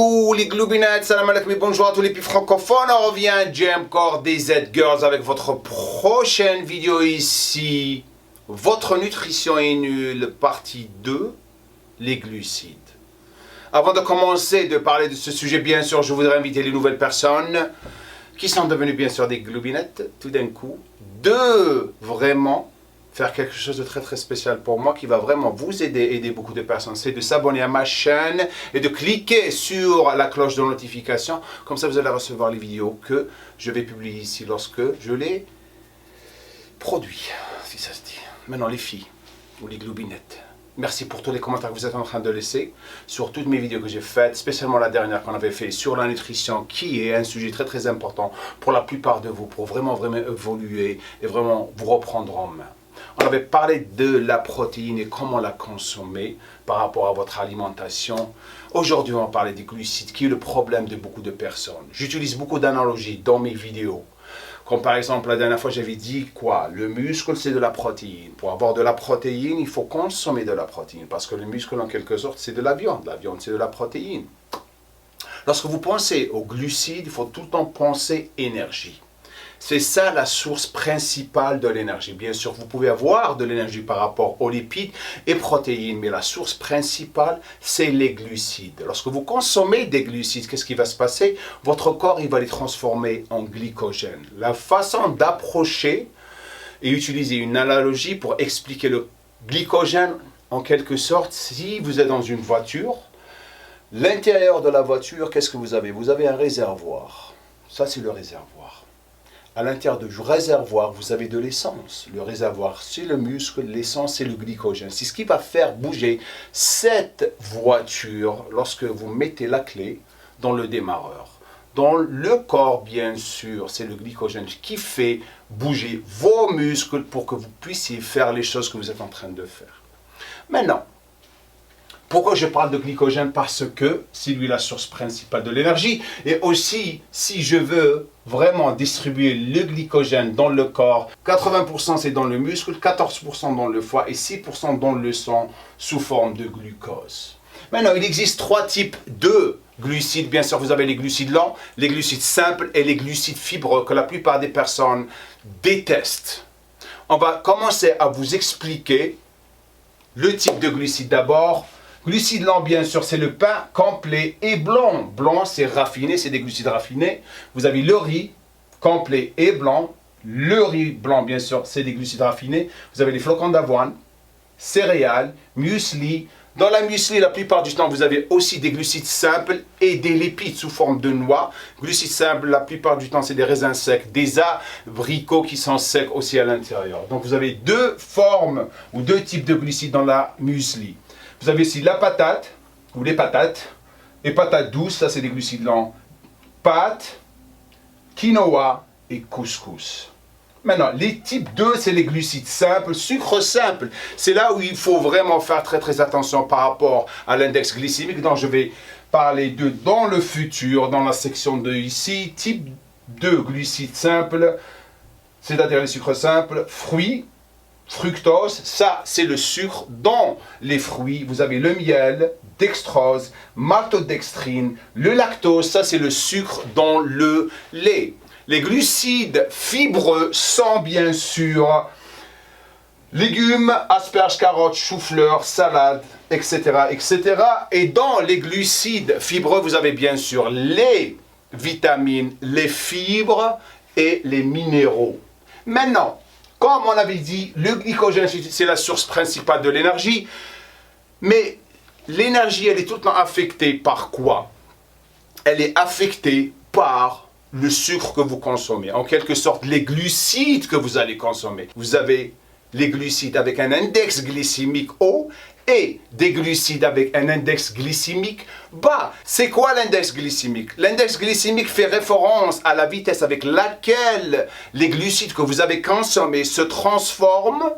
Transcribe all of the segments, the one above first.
coucou les gloubinettes, salam alaikum, bonjour à tous les pays francophones. On revient, Jem Core DZ Girls, avec votre prochaine vidéo ici. Votre nutrition est nulle, partie 2, les glucides. Avant de commencer de parler de ce sujet, bien sûr, je voudrais inviter les nouvelles personnes qui sont devenues bien sûr des gloubinettes, tout d'un coup, de vraiment faire quelque chose de très très spécial pour moi qui va vraiment vous aider beaucoup de personnes. C'est de s'abonner à ma chaîne et de cliquer sur la cloche de notification. Comme ça, vous allez recevoir les vidéos que je vais publier ici lorsque je les produis, si ça se dit. Maintenant, les filles ou les gloubinettes, merci pour tous les commentaires que vous êtes en train de laisser sur toutes mes vidéos que j'ai faites, spécialement la dernière qu'on avait fait sur la nutrition, qui est un sujet très très important pour la plupart de vous, pour vraiment évoluer et vraiment vous reprendre en main. On avait parlé de la protéine et comment la consommer par rapport à votre alimentation. Aujourd'hui, on va parler des glucides, qui est le problème de beaucoup de personnes. J'utilise beaucoup d'analogies dans mes vidéos. Comme par exemple, la dernière fois, j'avais dit quoi? Le muscle, c'est de la protéine. Pour avoir de la protéine, il faut consommer de la protéine. Parce que le muscle, en quelque sorte, c'est de la viande. La viande, c'est de la protéine. Lorsque vous pensez aux glucides, il faut tout le temps penser énergie. C'est ça la source principale de l'énergie. Bien sûr, vous pouvez avoir de l'énergie par rapport aux lipides et protéines, mais la source principale, c'est les glucides. Lorsque vous consommez des glucides, qu'est-ce qui va se passer? Votre corps, il va les transformer en glycogène. La façon d'approcher et utiliser une analogie pour expliquer le glycogène, en quelque sorte, si vous êtes dans une voiture, l'intérieur de la voiture, qu'est-ce que vous avez? Vous avez un réservoir. Ça, c'est le réservoir. À l'intérieur du réservoir, vous avez de l'essence. Le réservoir, c'est le muscle, l'essence, c'est le glycogène. C'est ce qui va faire bouger cette voiture lorsque vous mettez la clé dans le démarreur. Dans le corps, bien sûr, c'est le glycogène qui fait bouger vos muscles pour que vous puissiez faire les choses que vous êtes en train de faire. Maintenant, pourquoi je parle de glycogène? Parce que c'est lui la source principale de l'énergie. Et aussi, si je veux vraiment distribuer le glycogène dans le corps, 80% c'est dans le muscle, 14% dans le foie et 6% dans le sang sous forme de glucose. Maintenant, il existe 3 types de glucides. Bien sûr, vous avez les glucides lents, les glucides simples et les glucides fibreux que la plupart des personnes détestent. On va commencer à vous expliquer le type de glucides d'abord. Glucides lents, bien sûr, c'est le pain complet et blanc. Blanc, c'est raffiné, c'est des glucides raffinés. Vous avez le riz complet et blanc. Le riz blanc, bien sûr, c'est des glucides raffinés. Vous avez les flocons d'avoine, céréales, muesli. Dans la muesli, la plupart du temps, vous avez aussi des glucides simples et des lipides sous forme de noix. Glucides simples, la plupart du temps, c'est des raisins secs, des abricots qui sont secs aussi à l'intérieur. Donc, vous avez 2 formes ou 2 types de glucides dans la muesli. Vous avez ici la patate, ou les patates, et patates douces, ça c'est des glucides lents, pâtes, quinoa et couscous. Maintenant, les types 2, c'est les glucides simples, sucre simple. C'est là où il faut vraiment faire très très attention par rapport à l'index glycémique, dont je vais parler de dans le futur, dans la section 2 ici. Type 2, glucides simples, c'est-à-dire les sucres simples, fruits, fructose, ça c'est le sucre dans les fruits. Vous avez le miel, dextrose, maltodextrine, le lactose, ça c'est le sucre dans le lait. Les glucides fibreux sont bien sûr légumes, asperges, carottes, choux-fleurs, salades, etc., etc. Et dans les glucides fibreux, vous avez bien sûr les vitamines, les fibres et les minéraux. Maintenant, comme on avait dit, le glycogène, c'est la source principale de l'énergie. Mais l'énergie, elle est tout le temps affectée par quoi? Elle est affectée par le sucre que vous consommez. En quelque sorte, les glucides que vous allez consommer. Vous avez les glucides avec un index glycémique haut et des glucides avec un index glycémique bas. C'est quoi l'index glycémique? L'index glycémique fait référence à la vitesse avec laquelle les glucides que vous avez consommés se transforment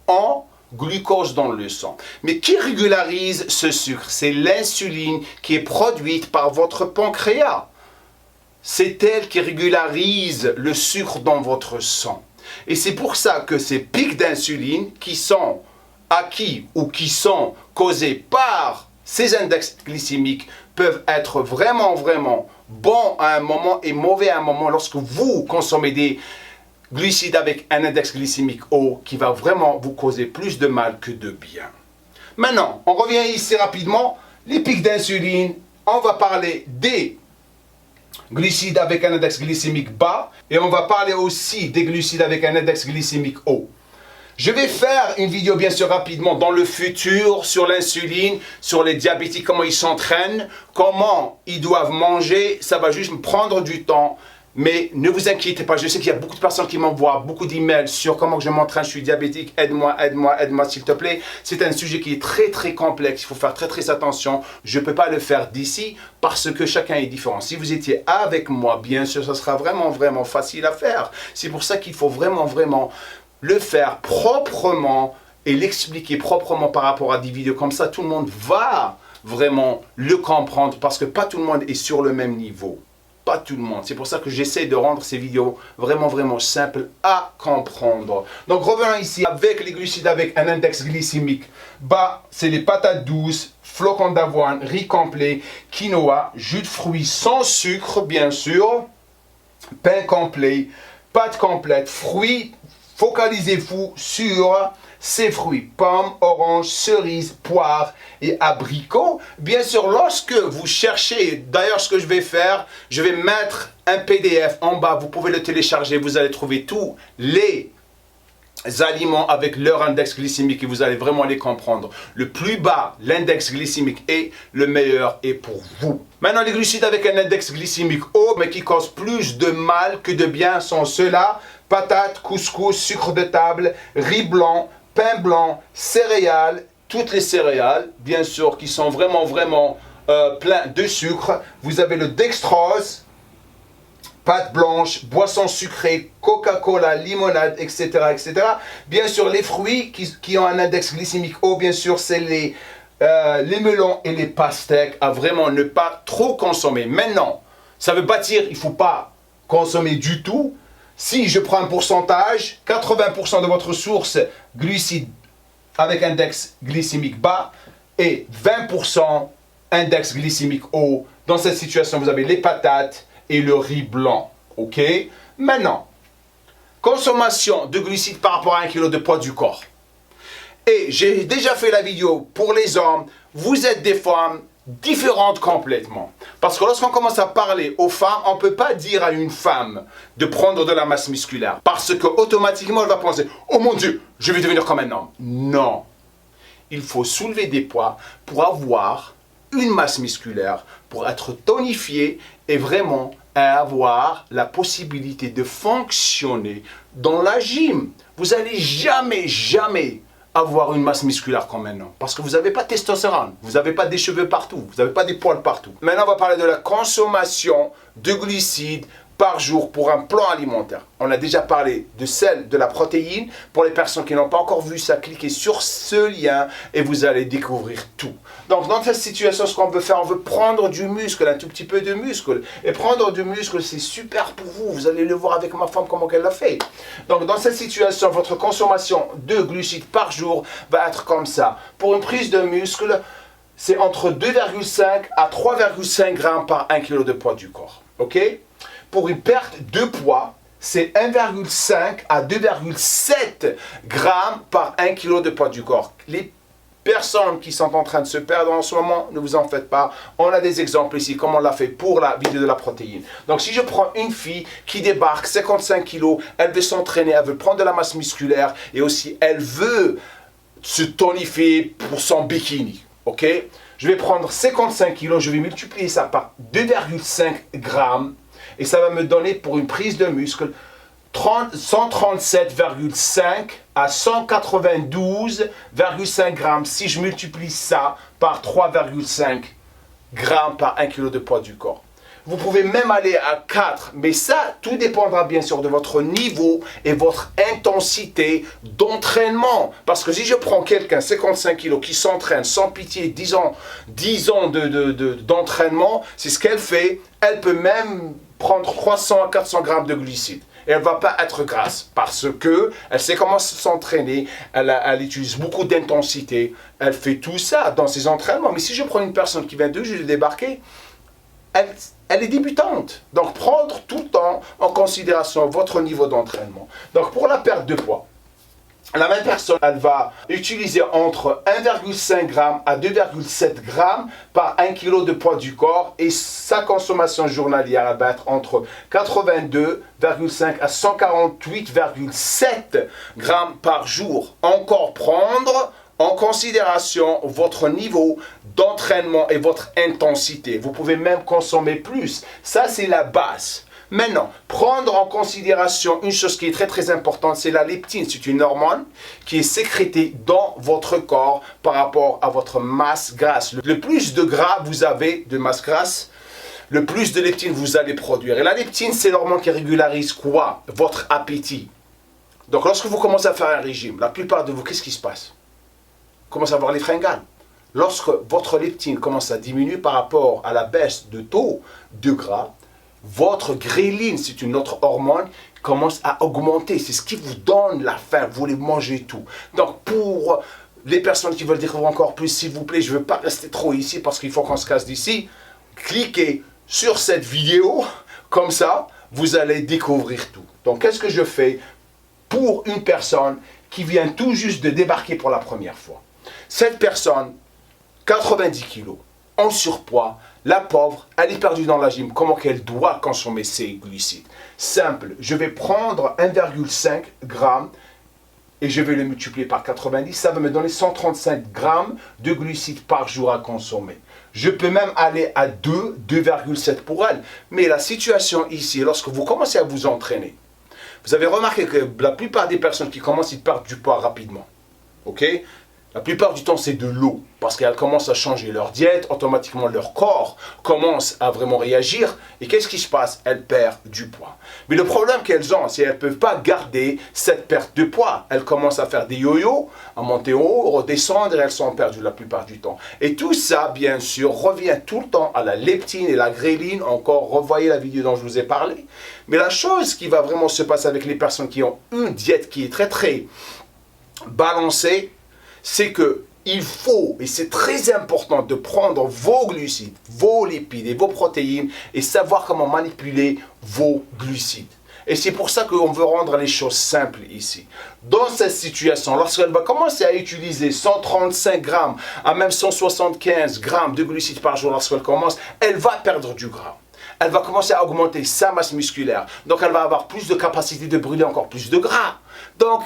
en glucose dans le sang. Mais qui régularise ce sucre? C'est l'insuline qui est produite par votre pancréas. C'est elle qui régularise le sucre dans votre sang. Et c'est pour ça que ces pics d'insuline qui sont acquis ou qui sont causés par ces index glycémiques peuvent être vraiment bons à un moment et mauvais à un moment lorsque vous consommez des glucides avec un index glycémique haut qui va vraiment vous causer plus de mal que de bien. Maintenant, on revient ici rapidement, les pics d'insuline, on va parler des glucides avec un index glycémique bas et on va parler aussi des glucides avec un index glycémique haut. Je vais faire une vidéo bien sûr rapidement dans le futur sur l'insuline, sur les diabétiques, comment ils s'entraînent, comment ils doivent manger. Ça va juste me prendre du temps, mais ne vous inquiétez pas. Je sais qu'il y a beaucoup de personnes qui m'envoient beaucoup d'emails sur comment je m'entraîne, je suis diabétique, aide-moi s'il te plaît. C'est un sujet qui est très complexe, il faut faire très attention. Je ne peux pas le faire d'ici parce que chacun est différent. Si vous étiez avec moi, bien sûr, ça sera vraiment facile à faire. C'est pour ça qu'il faut vraiment le faire proprement et l'expliquer proprement par rapport à des vidéos comme ça. Tout le monde va vraiment le comprendre parce que pas tout le monde est sur le même niveau. Pas tout le monde. C'est pour ça que j'essaie de rendre ces vidéos vraiment simples à comprendre. Donc revenons ici avec les glucides avec un index glycémique bas. C'est les patates douces, flocons d'avoine, riz complet, quinoa, jus de fruits sans sucre bien sûr, pain complet, pâtes complètes, fruits. Focalisez-vous sur ces fruits, pommes, oranges, cerises, poires et abricots. Bien sûr, lorsque vous cherchez, d'ailleurs ce que je vais faire, je vais mettre un PDF en bas, vous pouvez le télécharger, vous allez trouver tous les aliments avec leur index glycémique et vous allez vraiment les comprendre. Le plus bas, l'index glycémique est le meilleur est pour vous. Maintenant, les glucides avec un index glycémique haut, mais qui causent plus de mal que de bien sont ceux-là. Patates, couscous, sucre de table, riz blanc, pain blanc, céréales, toutes les céréales, bien sûr, qui sont vraiment pleins de sucre. Vous avez le dextrose, pâte blanche, boissons sucrées, Coca-Cola, limonade, etc. Bien sûr, les fruits qui ont un index glycémique haut, bien sûr, c'est les melons et les pastèques à vraiment ne pas trop consommer. Maintenant, ça ne veut pas dire qu'il ne faut pas consommer du tout. Si je prends un pourcentage, 80% de votre source glucides avec index glycémique bas et 20% index glycémique haut. Dans cette situation, vous avez les patates et le riz blanc. Ok? Maintenant, consommation de glucides par rapport à 1 kg de poids du corps. Et j'ai déjà fait la vidéo pour les hommes. Vous êtes des femmes différentes complètement. Parce que lorsqu'on commence à parler aux femmes, on ne peut pas dire à une femme de prendre de la masse musculaire. Parce que automatiquement, elle va penser, oh mon Dieu, je vais devenir comme un homme. Non. Il faut soulever des poids pour avoir une masse musculaire, pour être tonifié et vraiment avoir la possibilité de fonctionner dans la gym. Vous n'allez jamais avoir une masse musculaire comme un homme. Parce que vous n'avez pas de testostérone, vous n'avez pas des cheveux partout, vous n'avez pas des poils partout. Maintenant, on va parler de la consommation de glucides par jour pour un plan alimentaire. On a déjà parlé de celle de la protéine. Pour les personnes qui n'ont pas encore vu ça, cliquez sur ce lien et vous allez découvrir tout. Donc dans cette situation, ce qu'on veut faire, on veut prendre du muscle, un tout petit peu de muscle. Et prendre du muscle, c'est super pour vous. Vous allez le voir avec ma femme comment elle l'a fait. Donc dans cette situation, votre consommation de glucides par jour va être comme ça. Pour une prise de muscle, c'est entre 2,5 à 3,5 grammes par 1 kg de poids du corps. Ok? Pour une perte de poids, c'est 1,5 à 2,7 grammes par 1 kg de poids du corps. Les personnes qui sont en train de se perdre en ce moment, ne vous en faites pas. On a des exemples ici, comme on l'a fait pour la vidéo de la protéine. Donc si je prends une fille qui débarque 55 kg, elle veut s'entraîner, elle veut prendre de la masse musculaire et aussi elle veut se tonifier pour son bikini. Ok? Je vais prendre 55 kg, je vais multiplier ça par 2,5 grammes. Et ça va me donner pour une prise de muscle 137,5 à 192,5 grammes si je multiplie ça par 3,5 grammes par 1 kg de poids du corps. Vous pouvez même aller à 4, mais ça, tout dépendra bien sûr de votre niveau et votre intensité d'entraînement. Parce que si je prends quelqu'un, 55 kg, qui s'entraîne sans pitié, 10 ans d'entraînement, c'est ce qu'elle fait. Elle peut même prendre 300 à 400 grammes de glucides. et elle ne va pas être grasse parce que elle sait comment s'entraîner, elle utilise beaucoup d'intensité, elle fait tout ça dans ses entraînements. Mais si je prends une personne qui vient de juste débarquer, elle est débutante. Donc prendre tout le temps en considération votre niveau d'entraînement. Donc pour la perte de poids, la même personne, elle va utiliser entre 1,5 g à 2,7 g par 1 kg de poids du corps et sa consommation journalière, elle va être entre 82,5 à 148,7 g par jour. Encore prendre en considération votre niveau d'entraînement et votre intensité. Vous pouvez même consommer plus. Ça, c'est la base. Maintenant, prendre en considération une chose qui est très très importante, c'est la leptine. C'est une hormone qui est sécrétée dans votre corps par rapport à votre masse grasse. Le plus de gras vous avez de masse grasse, le plus de leptine vous allez produire. Et la leptine, c'est l'hormone qui régularise quoi? Votre appétit. Donc lorsque vous commencez à faire un régime, la plupart de vous, qu'est-ce qui se passe? Vous commencez à avoir les fringales. Lorsque votre leptine commence à diminuer par rapport à la baisse de taux de gras, votre gréline, c'est une autre hormone, commence à augmenter. C'est ce qui vous donne la faim. Vous voulez manger tout. Donc, pour les personnes qui veulent découvrir encore plus, s'il vous plaît, je ne veux pas rester trop ici parce qu'il faut qu'on se casse d'ici. Cliquez sur cette vidéo. Comme ça, vous allez découvrir tout. Donc, qu'est-ce que je fais pour une personne qui vient tout juste de débarquer pour la première fois? Cette personne, 90 kilos, en surpoids, la pauvre, elle est perdue dans la gym. Comment qu'elle doit consommer ses glucides? Simple, je vais prendre 1,5 g et je vais le multiplier par 90. Ça va me donner 135 g de glucides par jour à consommer. Je peux même aller à 2,7 pour elle. Mais la situation ici, lorsque vous commencez à vous entraîner, vous avez remarqué que la plupart des personnes qui commencent, ils perdent du poids rapidement. Ok? La plupart du temps, c'est de l'eau. Parce qu'elles commencent à changer leur diète, automatiquement leur corps commence à vraiment réagir. Et qu'est-ce qui se passe? Elles perdent du poids. Mais le problème qu'elles ont, c'est qu'elles ne peuvent pas garder cette perte de poids. Elles commencent à faire des yo-yo, à monter en haut, redescendre, et elles sont perdues la plupart du temps. Et tout ça, bien sûr, revient tout le temps à la leptine et la gréline. Encore, revoyez la vidéo dont je vous ai parlé. Mais la chose qui va vraiment se passer avec les personnes qui ont une diète qui est très, très balancée, c'est qu'il faut, et c'est très important, de prendre vos glucides, vos lipides et vos protéines et savoir comment manipuler vos glucides. Et c'est pour ça qu'on veut rendre les choses simples ici. Dans cette situation, lorsqu'elle va commencer à utiliser 135 grammes à même 175 grammes de glucides par jour lorsqu'elle commence, elle va perdre du gras. Elle va commencer à augmenter sa masse musculaire. Donc elle va avoir plus de capacité de brûler encore plus de gras. Donc,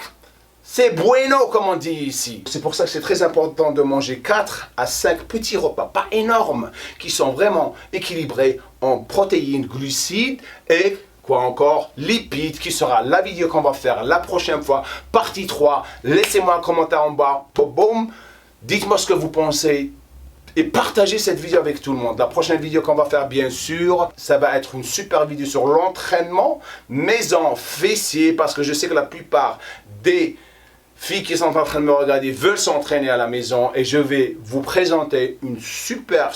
c'est bueno, comme on dit ici. C'est pour ça que c'est très important de manger 4 à 5 petits repas, pas énormes, qui sont vraiment équilibrés en protéines, glucides et quoi encore, lipides, qui sera la vidéo qu'on va faire la prochaine fois, partie 3. Laissez-moi un commentaire en bas, boum, dites-moi ce que vous pensez et partagez cette vidéo avec tout le monde. La prochaine vidéo qu'on va faire, bien sûr, ça va être une super vidéo sur l'entraînement maison fessier, parce que je sais que la plupart des filles qui sont en train de me regarder veulent s'entraîner à la maison et je vais vous présenter une super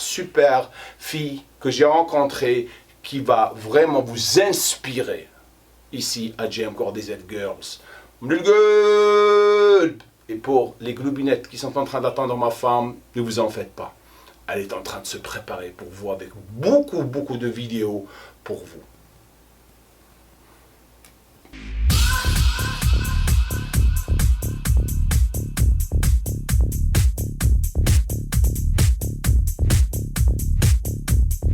fille que j'ai rencontrée qui va vraiment vous inspirer ici à GM Core DZ Girls. Et pour les globinettes qui sont en train d'attendre ma femme, ne vous en faites pas. Elle est en train de se préparer pour vous avec beaucoup de vidéos pour vous.